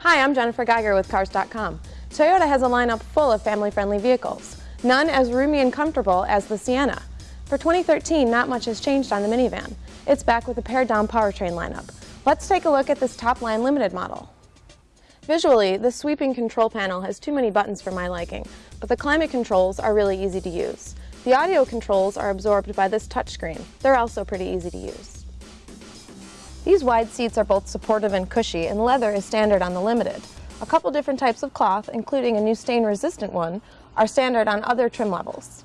Hi, I'm Jennifer Geiger with Cars.com. Toyota has a lineup full of family-friendly vehicles, none as roomy and comfortable as the Sienna. For 2013, not much has changed on the minivan. It's back with a pared-down powertrain lineup. Let's take a look at this top-line limited model. Visually, this sweeping control panel has too many buttons for my liking, but the climate controls are really easy to use. The audio controls are absorbed by this touchscreen. They're also pretty easy to use. These wide seats are both supportive and cushy, and leather is standard on the Limited. A couple different types of cloth, including a new stain-resistant one, are standard on other trim levels.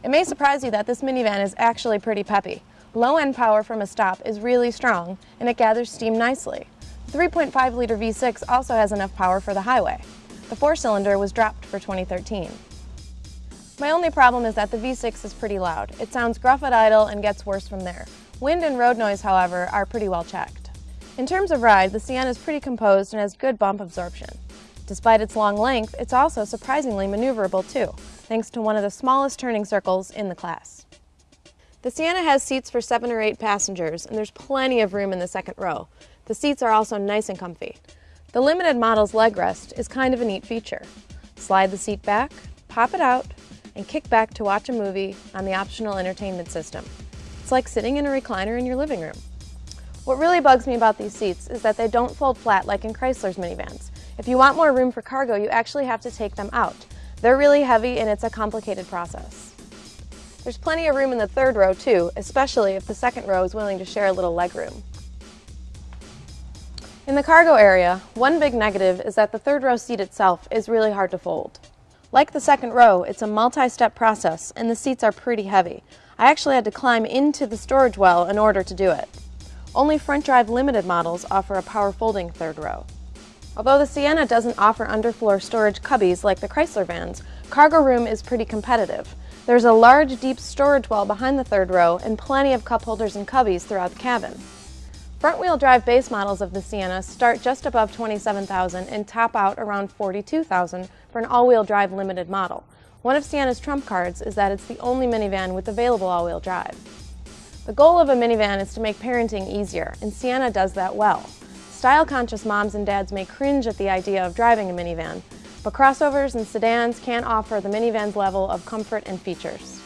It may surprise you that this minivan is actually pretty peppy. Low-end power from a stop is really strong, and it gathers steam nicely. The 3.5-liter V6 also has enough power for the highway. The 4-cylinder was dropped for 2013. My only problem is that the V6 is pretty loud. It sounds gruff at idle and gets worse from there. Wind and road noise, however, are pretty well checked. In terms of ride, the Sienna is pretty composed and has good bump absorption. Despite its long length, it's also surprisingly maneuverable too, thanks to one of the smallest turning circles in the class. The Sienna has seats for 7 or 8 passengers, and there's plenty of room in the second row. The seats are also nice and comfy. The Limited model's leg rest is kind of a neat feature. Slide the seat back, pop it out, and kick back to watch a movie on the optional entertainment system. It's like sitting in a recliner in your living room. What really bugs me about these seats is that they don't fold flat like in Chrysler's minivans. If you want more room for cargo, you actually have to take them out. They're really heavy and it's a complicated process. There's plenty of room in the third row too, especially if the second row is willing to share a little leg room. In the cargo area, one big negative is that the third row seat itself is really hard to fold. Like the second row, it's a multi-step process and the seats are pretty heavy. I actually had to climb into the storage well in order to do it. Only front-drive Limited models offer a power-folding third row. Although the Sienna doesn't offer underfloor storage cubbies like the Chrysler vans, cargo room is pretty competitive. There's a large, deep storage well behind the third row and plenty of cup holders and cubbies throughout the cabin. Front-wheel drive base models of the Sienna start just above $27,000 and top out around $42,000 for an all-wheel drive Limited model. One of Sienna's trump cards is that it's the only minivan with available all-wheel drive. The goal of a minivan is to make parenting easier, and Sienna does that well. Style-conscious moms and dads may cringe at the idea of driving a minivan, but crossovers and sedans can't offer the minivan's level of comfort and features.